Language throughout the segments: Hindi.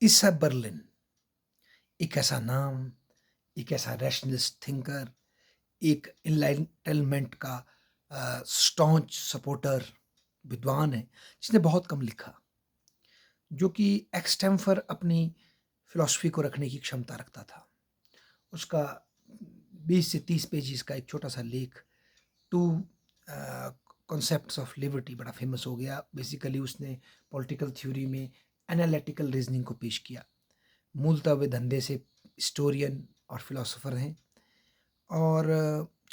ईसा बर्लिन एक ऐसा नाम, एक ऐसा रैशनलिस्ट थिंकर, एक एनलाइटनमेंट का स्टॉन्च सपोर्टर विद्वान है, जिसने बहुत कम लिखा, जो कि एक्सटेम्पर अपनी फिलॉसफी को रखने की क्षमता रखता था। उसका 20 से 30 पेजेस का एक छोटा सा लेख टू कॉन्सेप्ट्स ऑफ लिबर्टी बड़ा फेमस हो गया। बेसिकली उसने पॉलिटिकल थ्योरी में एनालिटिकल रीजनिंग को पेश किया। मूलतः वे धंधे से हिस्टोरियन और फिलोसोफर हैं, और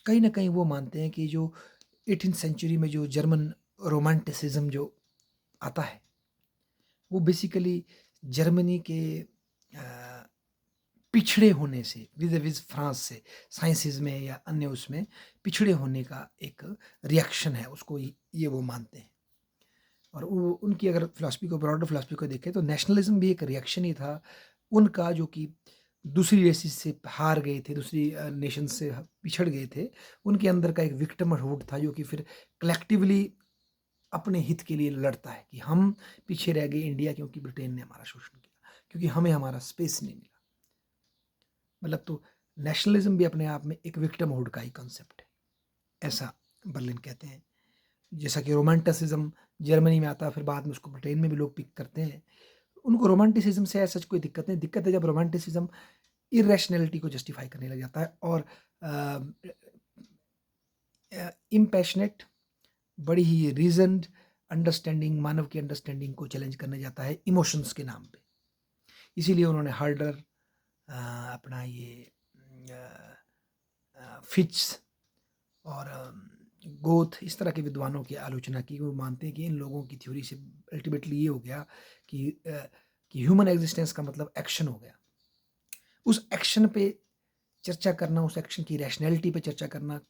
कहीं ना कहीं वो मानते हैं कि जो 18th सेंचुरी में जो जर्मन रोमांटिसिज्म जो आता है, वो बेसिकली जर्मनी के पिछड़े होने से विद फ्रांस से साइंसेस में या अन्य उसमें पिछड़े होने का एक रिएक्शन है, उसको ये वो मानते हैं। और वो उनकी अगर फिलॉसफी को, ब्रॉडर फिलॉसफी को देखें तो नेशनलिज्म भी एक रिएक्शन ही था उनका, जो कि दूसरी रेसिस से हार गए थे, दूसरी नेशन से पिछड़ गए थे। उनके अंदर का एक विक्टिमहुड था, जो कि फिर कलेक्टिवली अपने हित के लिए लड़ता है कि हम पीछे रह गए इंडिया, क्योंकि ब्रिटेन ने हमारा शोषण किया, क्योंकि हमें हमारा स्पेस नहीं मिला। मतलब तो नेशनलिज्म भी अपने आप में एक विक्टिमहुड का ही कॉन्सेप्ट है, ऐसा बर्लिन कहते हैं। जैसा कि रोमांटिसिज्म जर्मनी में आता है, फिर बाद में उसको ब्रिटेन में भी लोग पिक करते हैं। उनको रोमांटिसिज्म से ऐसा कोई दिक्कत नहीं, दिक्कत है जब रोमांटिसिज्म इरेशनैलिटी को जस्टिफाई करने लग जाता है और इम्पैशनेट, बड़ी ही रीजन्ड अंडरस्टैंडिंग, मानव की अंडरस्टैंडिंग को चैलेंज करने जाता है इमोशंस के नाम पे। इसीलिए उन्होंने हार्डर, अपना ये फिट्स और गोथ, इस तरह के विद्वानों की आलोचना की। वो मानते हैं कि इन लोगों की थ्योरी से अल्टीमेटली ये हो गया कि ह्यूमन एग्जिस्टेंस का मतलब एक्शन हो गया। उस एक्शन पे चर्चा करना, उस एक्शन की रैशनैलिटी पे चर्चा करना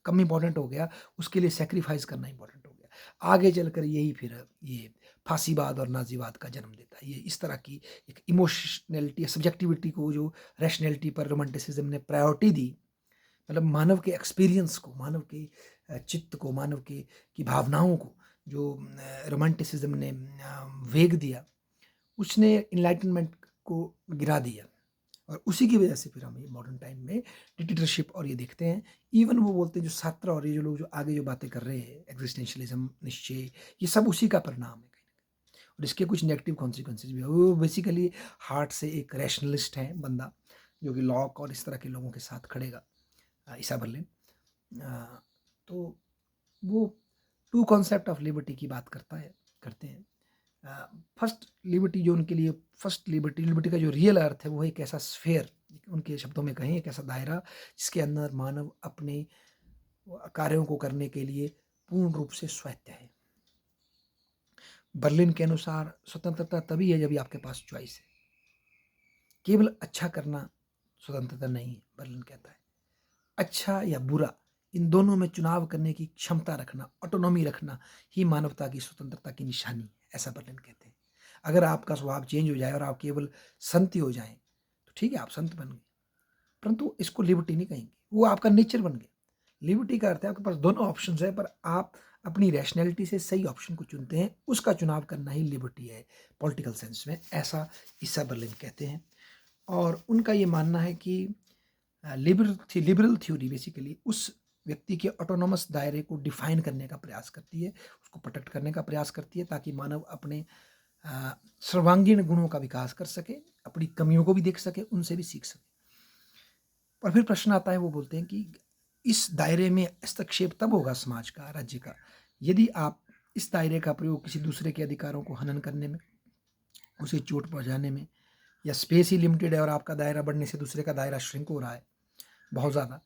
कम इम्पोर्टेंट हो गया, उसके लिए सेक्रीफाइस करना इम्पोर्टेंट हो गया। आगे चलकर यही फिर ये फांसीवाद और नाजीवाद का जन्म देता है। ये इस तरह की एक इमोशनैलिटी, सब्जेक्टिविटी को जो रैशनैलिटी पर रोमांटिसिज्म ने प्रायोरिटी दी, मतलब मानव के एक्सपीरियंस को, मानव के चित्त को, मानव के की भावनाओं को जो रोमांटिसिज्म ने वेग दिया, उसने इनलाइटनमेंट को गिरा दिया। और उसी की वजह से फिर हम ये मॉडर्न टाइम में डिक्टेटरशिप और ये देखते हैं। इवन वो बोलते हैं जो छात्र और ये जो लोग जो आगे जो बातें कर रहे हैं, एग्जिस्टेंशलिज्म, निश्चय, ये सब उसी का परिणाम है कहीं ना कहीं। और इसके कुछ नेगेटिव कॉन्सिक्वेंसेज भी है। वो बेसिकली हार्ट से एक रैशनलिस्ट है बंदा, जो कि लॉक और इस तरह के लोगों के साथ खड़ेगा, ईसा बर्लिन। तो वो टू कॉन्सेप्ट ऑफ लिबर्टी की बात करते हैं। फर्स्ट लिबर्टी जो उनके लिए, फर्स्ट लिबर्टी, लिबर्टी का जो रियल अर्थ है वो एक ऐसा स्फेयर, उनके शब्दों में कहें एक ऐसा दायरा जिसके अंदर मानव अपने कार्यों को करने के लिए पूर्ण रूप से स्वायत्त है। बर्लिन के अनुसार स्वतंत्रता तभी है जब आपके पास चॉइस है। केवल अच्छा करना स्वतंत्रता नहीं है, बर्लिन कहता है। अच्छा या बुरा, इन दोनों में चुनाव करने की क्षमता रखना, ऑटोनॉमी रखना ही मानवता की स्वतंत्रता की निशानी है, ऐसा बर्लिन कहते हैं। अगर आपका स्वभाव चेंज हो जाए और आप केवल संत ही हो जाएं, तो ठीक है, आप संत बन गए, परंतु इसको लिबर्टी नहीं कहेंगे, वो आपका नेचर बन गया। लिबर्टी का अर्थ है आपके पास दोनों ऑप्शंस है, पर आप अपनी रैशनैलिटी से सही ऑप्शन को चुनते हैं, उसका चुनाव करना ही लिबर्टी है पॉलिटिकल सेंस में, ऐसा ईसा बर्लिन कहते हैं। और उनका ये मानना है कि लिबरल थ्योरी बेसिकली उस व्यक्ति के ऑटोनोमस दायरे को डिफाइन करने का प्रयास करती है, उसको प्रोटेक्ट करने का प्रयास करती है, ताकि मानव अपने सर्वांगीण गुणों का विकास कर सके, अपनी कमियों को भी देख सके, उनसे भी सीख सके। और फिर प्रश्न आता है, वो बोलते हैं कि इस दायरे में हस्तक्षेप तब होगा समाज का, राज्य का, यदि आप इस दायरे का प्रयोग किसी दूसरे के अधिकारों को हनन करने में, उसे चोट पहुंचाने में, या स्पेस ही लिमिटेड है और आपका दायरा बढ़ने से दूसरे का दायरा श्रिंक हो रहा है बहुत ज़्यादा,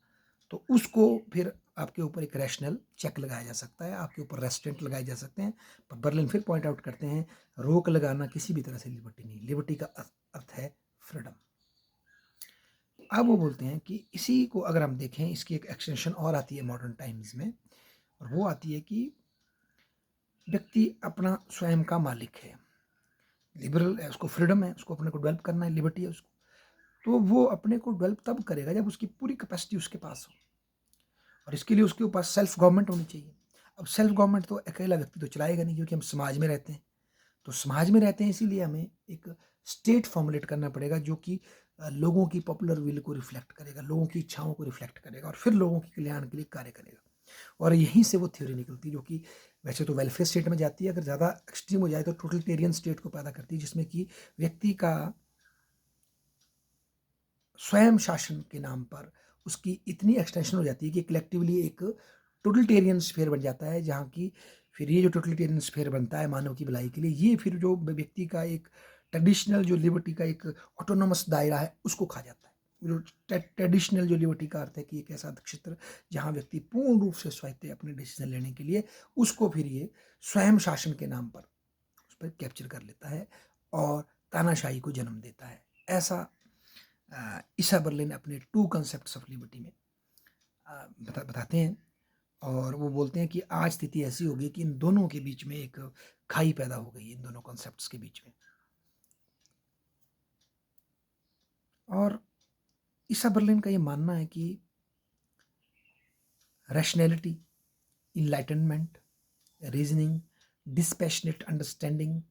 तो उसको फिर आपके ऊपर एक रैशनल चेक लगाया जा सकता है, आपके ऊपर रेस्ट्रेंट लगाए जा सकते हैं। पर बर्लिन फिर पॉइंट आउट करते हैं, रोक लगाना किसी भी तरह से लिबर्टी नहीं, लिबर्टी का अर्थ है फ्रीडम। अब वो बोलते हैं कि इसी को अगर हम देखें, इसकी एक एक्सटेंशन और आती है मॉडर्न टाइम्स में, और वो आती है कि व्यक्ति अपना स्वयं का मालिक है, लिबरल है, उसको फ्रीडम है, उसको अपने को डेवलप करना है, लिबर्टी है उसको, तो वो अपने को डेवलप तब करेगा जब उसकी पूरी कैपेसिटी उसके पास हो, और इसके लिए उसके पास सेल्फ गवर्नमेंट होनी चाहिए। अब सेल्फ गवर्नमेंट तो अकेला व्यक्ति तो चलाएगा नहीं, क्योंकि हम समाज में रहते हैं, तो समाज में रहते हैं, इसीलिए हमें एक स्टेट फॉर्मुलेट करना पड़ेगा जो कि लोगों की पॉपुलर विल को रिफ्लेक्ट करेगा, लोगों की इच्छाओं को रिफ्लेक्ट करेगा और फिर लोगों के कल्याण के लिए कार्य करेगा। और यहीं से वो थ्योरी निकलती है जो कि वैसे तो वेलफेयर स्टेट में जाती है, अगर ज़्यादा एक्सट्रीम हो जाए तो टोटलिटेरियन स्टेट को पैदा करती है, जिसमें कि व्यक्ति का स्वयं शासन के नाम पर उसकी इतनी एक्सटेंशन हो जाती है कि कलेक्टिवली एक टोटलिटेरियन स्फेयर बन जाता है, जहाँ की फिर ये जो टोटलिटेरियन स्फेयर बनता है मानव की भलाई के लिए, ये फिर जो व्यक्ति का एक ट्रेडिशनल जो लिबर्टी का एक ऑटोनोमस दायरा है उसको खा जाता है। जो ट्रेडिशनल जो लिबर्टी का अर्थ है कि एक ऐसा क्षेत्र जहाँ व्यक्ति पूर्ण रूप से स्वायत्त है अपने डिसीजन लेने के लिए, उसको फिर ये स्वयं शासन के नाम पर उस पर कैप्चर कर लेता है और तानाशाही को जन्म देता है। ऐसा ईसा बर्लिन अपने टू कॉन्सेप्ट्स ऑफ लिबर्टी में बताते हैं और वो बोलते हैं कि आज स्थिति ऐसी होगी कि इन दोनों के बीच में एक खाई पैदा हो गई है, इन दोनों कॉन्सेप्ट्स के बीच में। और ईसा बर्लिन का ये मानना है कि rationality, enlightenment, reasoning, dispassionate understanding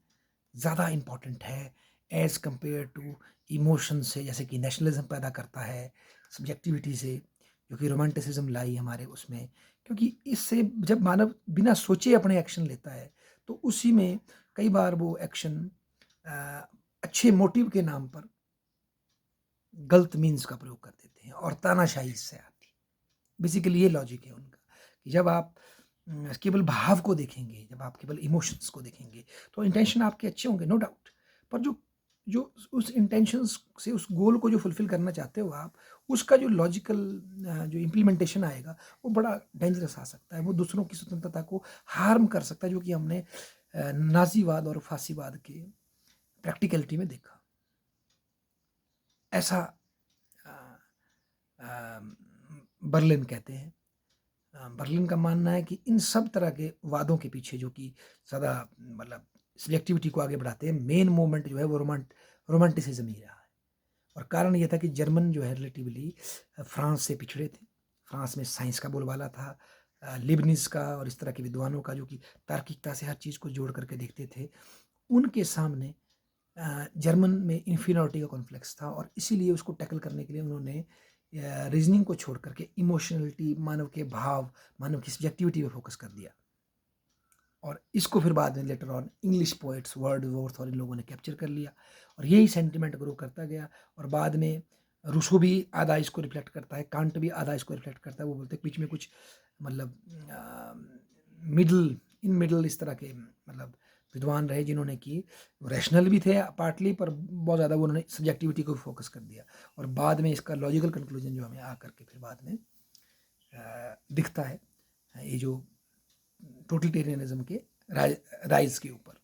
ज़्यादा इम्पॉर्टेंट है एज़ कंपेयर टू इमोशन से, जैसे कि नेशनलिज्म पैदा करता है सब्जेक्टिविटी से, जो कि रोमांटिसिज्म लाई हमारे उसमें। क्योंकि इससे जब मानव बिना सोचे अपने एक्शन लेता है तो उसी में कई बार वो एक्शन अच्छे मोटिव के नाम पर गलत मीन्स का प्रयोग कर देते हैं और तानाशाही इससे आती है। बेसिकली ये लॉजिक है उनका कि जब आप केवल भाव को देखेंगे, जब आप केवल इमोशंस को देखेंगे तो इंटेंशन आपके अच्छे होंगे, नो डाउट, पर जो जो उस इंटेंशंस से उस गोल को जो फुलफिल करना चाहते हो आप, उसका जो लॉजिकल जो इम्प्लीमेंटेशन आएगा वो बड़ा डेंजरस आ सकता है, वो दूसरों की स्वतंत्रता को हार्म कर सकता है, जो कि हमने नाजीवाद और फांसीवाद के प्रैक्टिकलिटी में देखा। ऐसा बर्लिन कहते हैं। बर्लिन का मानना है कि इन सब तरह के वादों के पीछे जो कि ज़्यादा मतलब सब्जेक्टिविटी को आगे बढ़ाते हैं, मेन मूवमेंट जो है वो रोमांटिसिज्म ही रहा है। और कारण ये था कि जर्मन जो है रिलेटिवली फ्रांस से पिछड़े थे। फ्रांस में साइंस का बोलबाला था, लिबनिज का और इस तरह के विद्वानों का, जो कि तार्किकता से हर चीज़ को जोड़ करके देखते थे। उनके सामने जर्मन में इन्फीरियरिटी का कॉन्फ्लिक्स था और इसीलिए उसको टैकल करने के लिए उन्होंने रीजनिंग को छोड़ करके इमोशनलिटी, मानव के भाव, मानव की सब्जेक्टिविटी पे फोकस कर दिया। और इसको फिर बाद में later on English poets, Wordsworth और इन लोगों ने कैप्चर कर लिया और यही सेंटिमेंट ग्रो करता गया। और बाद में रूसो भी आधा इसको रिफ्लेक्ट करता है, कांट भी आधा इसको रिफ्लेक्ट करता है। वो बोलते हैं बीच में कुछ मतलब मिडल इस तरह के मतलब विद्वान रहे जिन्होंने की रैशनल भी थे पार्टली, पर बहुत ज़्यादा उन्होंने सब्जेक्टिविटी को फोकस कर दिया। और बाद में इसका लॉजिकल कंक्लूजन जो हमें आकर के फिर बाद में दिखता है, ये जो टोटलिटेरियनिज्म के राइज के ऊपर,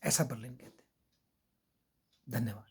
ऐसा बर्लिन कहते हैं। धन्यवाद।